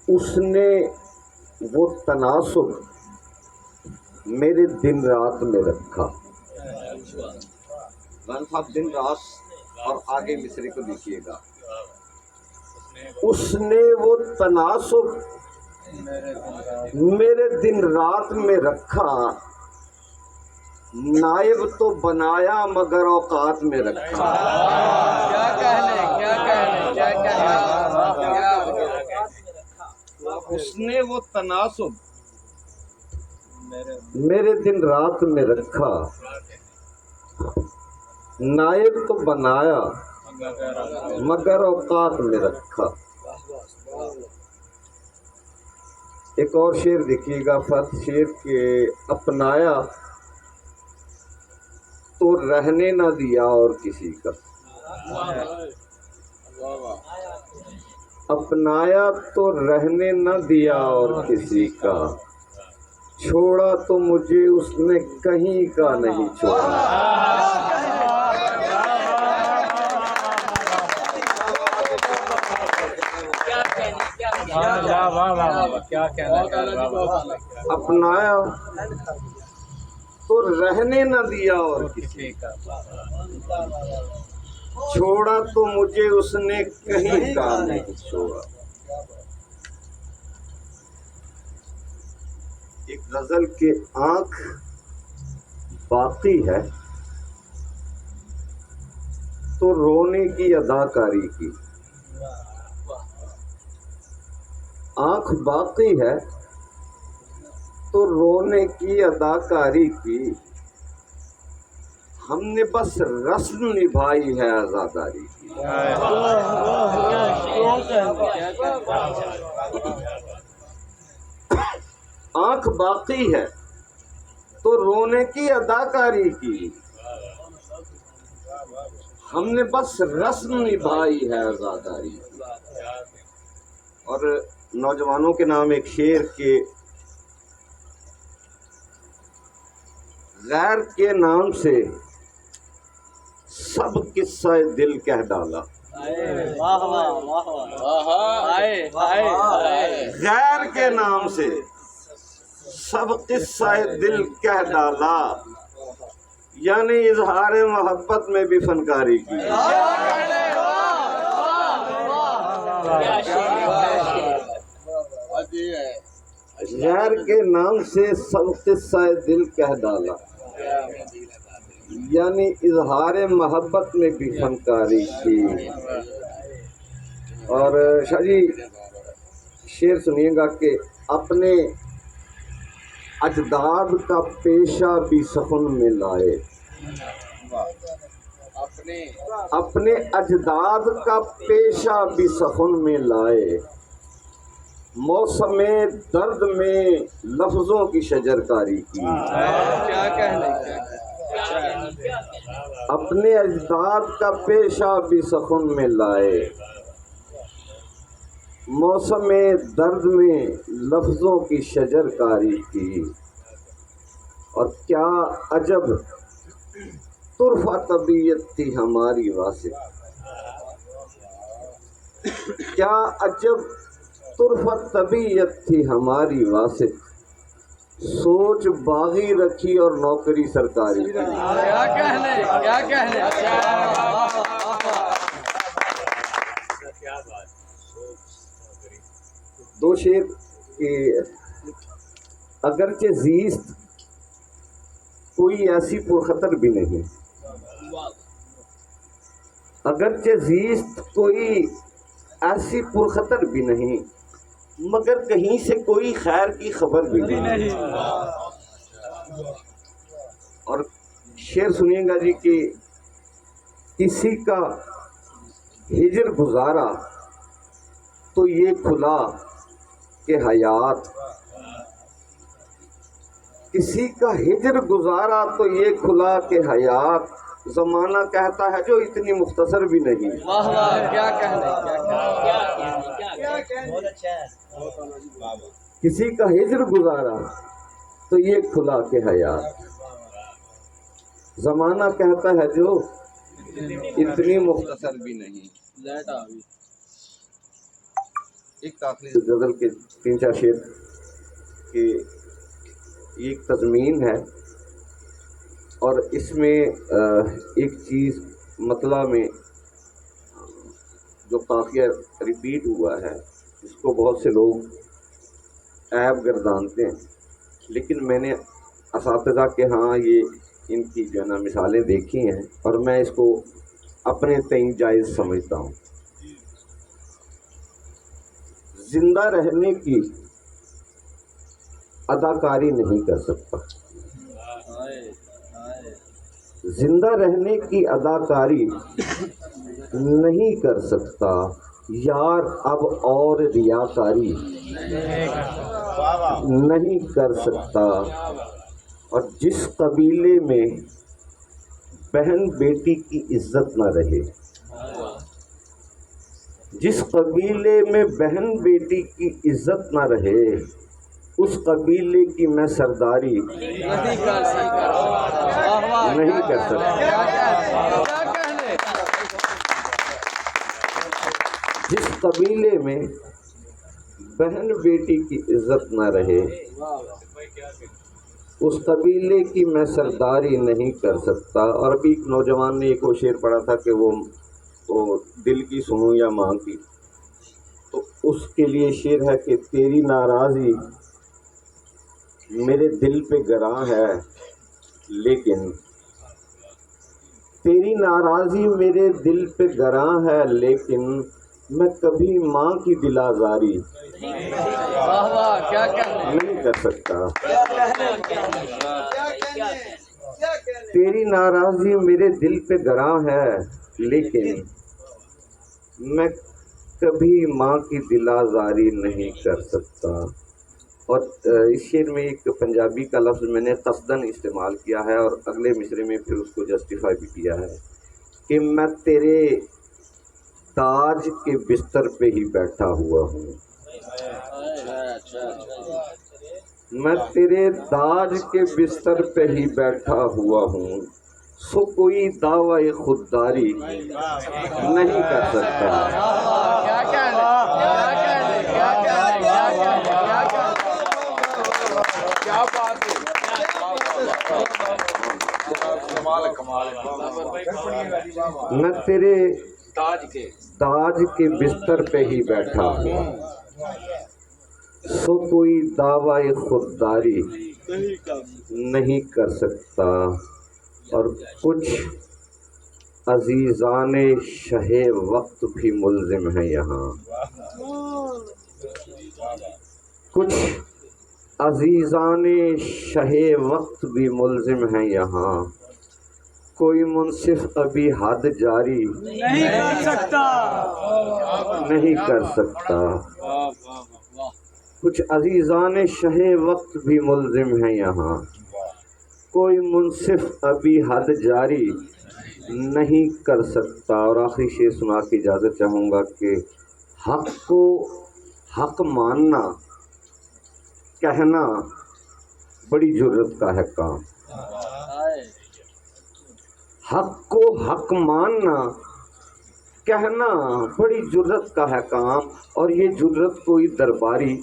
اس نے وہ تناسب میرے دن رات میں رکھا. مولانا صاحب دن رات اور آگے مصرے کو دیکھیے گا. اس نے وہ تناسب میرے دن رات میں رکھا، نائب تو بنایا مگر اوقات میں رکھا. اس نے وہ تناسب میرے دن رات میں رکھا، نائب تو بنایا مگر اوقات میں رکھا. ایک اور شعر دیکھیے گا، فرد شعر کے اپنایا تو رہنے نہ دیا اور کسی کا. اپنایا تو رہنے نہ دیا اور کسی کا، چھوڑا تو مجھے اس نے کہیں کا نہیں چھوڑا. اپنایا تو رہنے نہ دیا اور کسی کا، چھوڑا تو مجھے اس نے کہیں کا نہیں چھوڑا. ایک غزل کے آنکھ باقی ہے تو رونے کی اداکاری کی. آنکھ باقی ہے تو رونے کی اداکاری کی، ہم نے بس رسم نبھائی ہے عزاداری کی. آنکھ باقی ہے تو رونے کی اداکاری کی، ہم نے بس رسم نبھائی ہے عزاداری کی. اور نوجوانوں کے نام ایک شعر کے غیر کے نام سے سب قصہ دل کہہ ڈالا. غیر کے نام سے سب قصہ دل کہہ ڈالا، یعنی اظہار محبت میں بھی فنکاری کی. غیر کے نام سے سب قصہ دل کہہ ڈالا، یعنی اظہار محبت میں بھی فنکاری کی. اور شاہ جی شعر سنیے گا کہ اپنے اجداد کا پیشہ بھی سخن میں لائے. اپنے اجداد کا پیشہ بھی سخن میں لائے، موسم درد میں لفظوں کی شجرکاری کی. اپنے اجداد کا پیشہ بھی سخن میں لائے، موسم درد میں لفظوں کی شجرکاری کی. اور کیا عجب طرفہ طبیعت تھی ہماری واسط، کیا عجب طرفہ طبیعت تھی ہماری واسط، سوچ باغی رکھی اور نوکری سرکاری کی. دو شعر کہ اگرچہ زیست کوئی ایسی پرخطر بھی نہیں، اگرچہ زیست کوئی ایسی پرخطر بھی نہیں، مگر کہیں سے کوئی خیر کی خبر بھی نہیں. اور شعر سنیے گا جی کہ کسی کا ہجر گزارا تو یہ کھلا کہ حیات، کسی کا ہجر گزارا تو یہ کھلا کہ حیات، زمانہ کہتا ہے جو اتنی مختصر بھی نہیں. کسی کا ہجر گزارا تو یہ کھلا کہ حیات، زمانہ کہتا ہے جو اتنی مختصر بھی نہیں. ایک آخری غزل کے 3-4 شعر کہ یہ ایک تضمین ہے، اور اس میں ایک چیز مطلع میں جو قافیہ ریپیٹ ہوا ہے اس کو بہت سے لوگ عیب گردانتے ہیں، لیکن میں نے اساتذہ کے ہاں یہ ان کی جو ہے نا مثالیں دیکھی ہیں، اور میں اس کو اپنے تئیں جائز سمجھتا ہوں۔ زندہ رہنے کی اداکاری نہیں کر سکتا، زندہ رہنے کی اداکاری نہیں کر سکتا یار، اب اور ریاکاری نہیں کر سکتا، اور جس قبیلے میں بہن بیٹی کی عزت نہ رہے، جس قبیلے میں بہن بیٹی کی عزت نہ رہے، اس قبیلے کی میں سرداری نہیں کر سکتا۔ جس قبیلے میں بہن بیٹی کی عزت نہ رہے، اس قبیلے کی میں سرداری نہیں کر سکتا۔ اور ابھی ایک نوجوان نے ایک وہ شعر پڑھا تھا کہ وہ دل کی سنوں یا ماں کی، تو اس کے لیے شعر ہے کہ تیری ناراضی میرے دل پہ گراں ہے، لیکن تیری ناراضی میرے دل پہ گراں ہے، لیکن میں کبھی ماں کی دل آزاری نہیں کر سکتا۔ تیری ناراضی میرے دل پہ گراں ہے، لیکن میں کبھی ماں کی دل آزاری نہیں کر سکتا۔ اور اس شعر میں ایک پنجابی کا لفظ میں نے قصداً استعمال کیا ہے، اور اگلے مصرے میں پھر اس کو جسٹیفائی بھی کیا ہے کہ میں تیرے تاج کے بستر پہ ہی بیٹھا ہوا ہوں، میں تیرے تاج کے بستر پہ ہی بیٹھا ہوا ہوں، سو کوئی دعوی خودداری نہیں کر سکتا۔ میں تیرے تاج کے بستر پہ ہی بیٹھا ہوں، سو کوئی دعوی خودداری نہیں کر سکتا۔ اور کچھ عزیزان شہ وقت بھی ملزم ہیں یہاں، کچھ عزیزان شہ وقت بھی ملزم ہیں یہاں، کوئی منصف ابھی حد جاری نہیں کر سکتا۔ کچھ عزیزان شہ وقت بھی ملزم ہیں یہاں، کوئی منصف ابھی حد جاری نہیں کر سکتا۔ اور آخری شعر سنا کے اجازت چاہوں گا کہ حق کو حق ماننا کہنا بڑی جرت کا ہے کام، حق کو حق ماننا کہنا بڑی جرت کا ہے کام، اور یہ جرت کوئی درباری